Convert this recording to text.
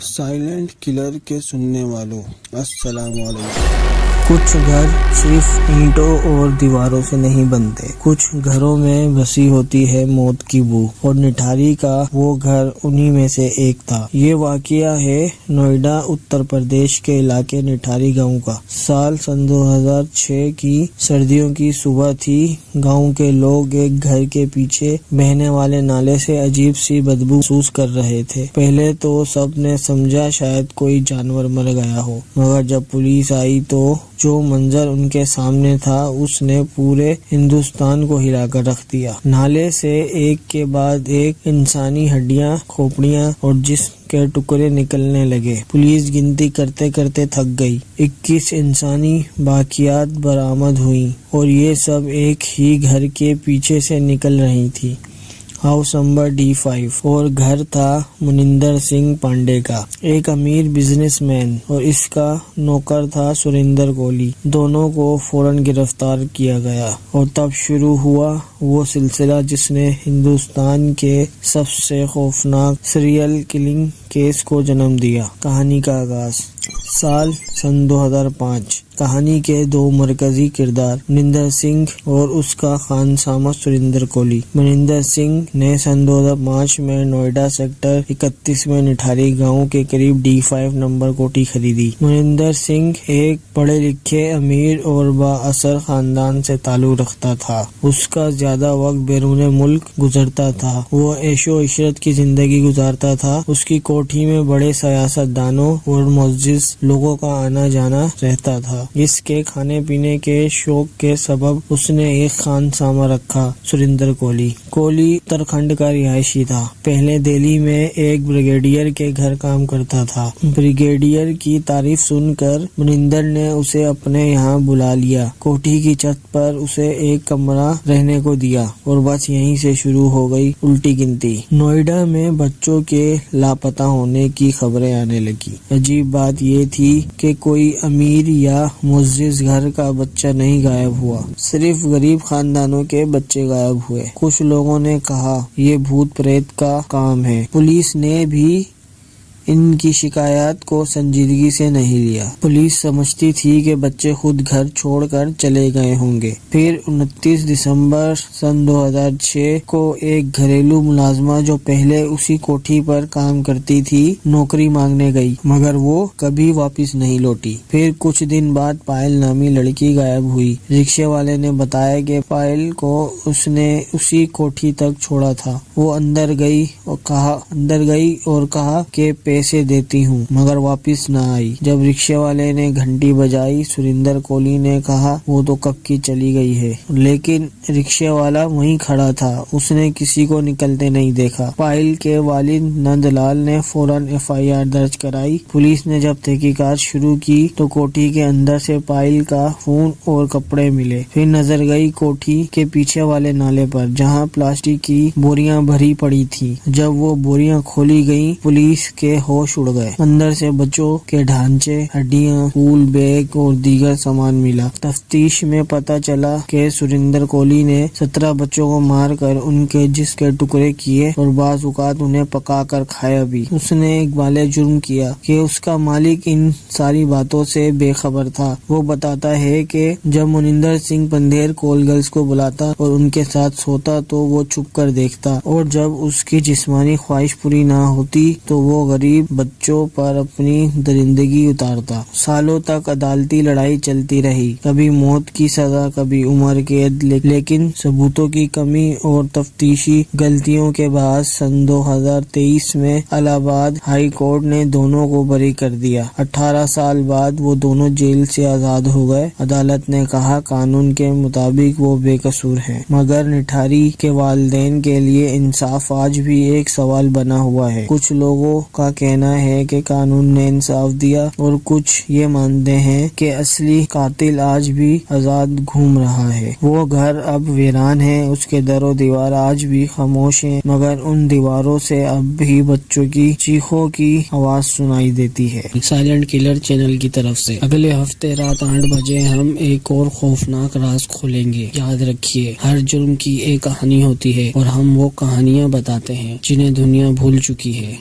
Silent colour کے سننے والوں السلام علیکم۔ کچھ گھر صرف اینٹوں اور دیواروں سے نہیں بنتے، کچھ گھروں میں بسی ہوتی ہے موت کی بو، اور نٹھاری کا وہ گھر انہی میں سے ایک تھا۔ یہ واقعہ ہے نوئیڈا اتر پردیش کے علاقے نٹھاری گاؤں کا۔ سال 2006 کی سردیوں کی صبح تھی۔ گاؤں کے لوگ ایک گھر کے پیچھے بہنے والے نالے سے عجیب سی بدبو محسوس کر رہے تھے۔ پہلے تو سب نے سمجھا شاید کوئی جانور مر گیا ہو، مگر جب پولیس آئی تو جو منظر ان کے سامنے تھا اس نے پورے ہندوستان کو ہلا کر رکھ دیا۔ نالے سے ایک کے بعد ایک انسانی ہڈیاں، کھوپڑیاں اور جسم کے ٹکڑے نکلنے لگے۔ پولیس گنتی کرتے کرتے تھک گئی۔ 21 انسانی باقیات برآمد ہوئیں اور یہ سب ایک ہی گھر کے پیچھے سے نکل رہی تھی۔ ہاؤس نمبر D5 اور گھر تھا منندر سنگھ پانڈے کا، ایک امیر بزنس مین، اور اس کا نوکر تھا سریندر کوہلی۔ دونوں کو فوراً گرفتار کیا گیا اور تب شروع ہوا وہ سلسلہ جس نے ہندوستان کے سب سے خوفناک سیریل کلنگ کیس کو جنم دیا۔ کہانی کا آغاز سال 2005۔ کہانی کے دو مرکزی کردار منندر سنگھ اور اس کا خانسامہ سریندر کوہلی۔ منندر سنگھ نے سن 2005 میں نوئیڈا سیکٹر 31 میں نٹھاری گاؤں کے قریب D5 نمبر کوٹھی خریدی۔ منندر سنگھ ایک پڑھے لکھے، امیر اور با اثر خاندان سے تعلق رکھتا تھا۔ اس کا زیادہ وقت بیرون ملک گزرتا تھا۔ وہ عیش و عشرت کی زندگی گزارتا تھا۔ اس کی کوٹھی میں بڑے سیاست دانوں اور معزز لوگوں کا آنا جانا رہتا تھا۔ اس کے کھانے پینے کے شوق کے سبب اس نے ایک خانسامہ رکھا، سریندر کوہلی۔ کوہلی اتراکھنڈ کا رہائشی تھا۔ پہلے دہلی میں ایک بریگیڈیئر کے گھر کام کرتا تھا۔ بریگیڈیئر کی تعریف سن کر منندر نے اسے اپنے یہاں بلا لیا۔ کوٹھی کی چھت پر اسے ایک کمرہ رہنے کو دیا اور بس یہیں سے شروع ہو گئی الٹی گنتی۔ نوئیڈا میں بچوں کے لاپتہ ہونے کی خبریں آنے لگی۔ عجیب بات یہ تھی کہ کوئی امیر یا معزز گھر کا بچہ نہیں غائب ہوا، صرف غریب خاندانوں کے بچے غائب ہوئے۔ کچھ لوگوں نے کہا یہ بھوت پریت کا کام ہے۔ پولیس نے بھی ان کی شکایات کو سنجیدگی سے نہیں لیا۔ پولیس سمجھتی تھی کہ بچے خود گھر چھوڑ کر چلے گئے ہوں گے۔ پھر 29 دسمبر سن 2006 کو ایک گھریلو ملازمہ جو پہلے اسی کوٹھی پر کام کرتی تھی نوکری مانگنے گئی، مگر وہ کبھی واپس نہیں لوٹی۔ پھر کچھ دن بعد پائل نامی لڑکی غائب ہوئی۔ رکشے والے نے بتایا کہ پائل کو اس نے اسی کوٹھی تک چھوڑا تھا۔ وہ اندر گئی اور کہا کہ پیسے دیتی ہوں، مگر واپس نہ آئی۔ جب رکشے والے نے گھنٹی بجائی، سریندر کوہلی نے کہا وہ تو کب کی چلی گئی ہے، لیکن رکشے والا وہیں کھڑا تھا، اس نے کسی کو نکلتے نہیں دیکھا۔ پائل کے والد نند لال نے فوراً FIR درج کرائی۔ پولیس نے جب تحقیقات شروع کی تو کوٹھی کے اندر سے پائل کا خون اور کپڑے ملے۔ پھر نظر گئی کوٹھی کے پیچھے والے نالے پر، جہاں پلاسٹک کی بوریاں بھری پڑی تھی۔ جب وہ بوریاں کھولی گئیں، پولیس کے ہوش اڑ گئے۔ اندر سے بچوں کے ڈھانچے، ہڈیاں، اسکول بیگ اور دیگر سامان ملا۔ تفتیش میں پتہ چلا کہ سریندر کوہلی نے 17 بچوں کو مار کر ان کے جسم کے ٹکڑے کیے اور بعض اوقات انہیں پکا کر کھایا بھی۔ اس نے اقبال جرم کیا کہ اس کا مالک ان ساری باتوں سے بے خبر تھا۔ وہ بتاتا ہے کہ جب منندر سنگھ پندھیر کال گرلز کو بلاتا اور ان کے ساتھ سوتا تو وہ چھپ کر دیکھتا، اور جب اس کی جسمانی خواہش پوری نہ ہوتی تو وہ غریب بچوں پر اپنی درندگی اتارتا۔ سالوں تک عدالتی لڑائی چلتی رہی، کبھی موت کی سزا، کبھی عمر قید، لیکن ثبوتوں کی کمی اور تفتیشی غلطیوں کے باعث سن 2023 میں الہ آباد ہائی کورٹ نے دونوں کو بری کر دیا۔ 18 سال بعد وہ دونوں جیل سے آزاد ہو گئے۔ عدالت نے کہا قانون کے مطابق وہ بے قصور ہیں، مگر نٹھاری کے والدین کے لیے انصاف آج بھی ایک سوال بنا ہوا ہے۔ کچھ لوگوں کا کہنا ہے کہ قانون نے انصاف دیا اور کچھ یہ مانتے ہیں کہ اصلی قاتل آج بھی آزاد گھوم رہا ہے۔ وہ گھر اب ویران ہے، اس کے در و دیوار آج بھی خاموش ہیں، مگر ان دیواروں سے اب بھی بچوں کی چیخوں کی آواز سنائی دیتی ہے۔ سائلنٹ کلر چینل کی طرف سے اگلے ہفتے رات 8 بجے ہم ایک اور خوفناک راز کھولیں گے۔ یاد رکھیے، ہر جرم کی ایک کہانی ہوتی ہے اور ہم وہ کہانیاں بتاتے ہیں جنہیں دنیا بھول چکی ہے۔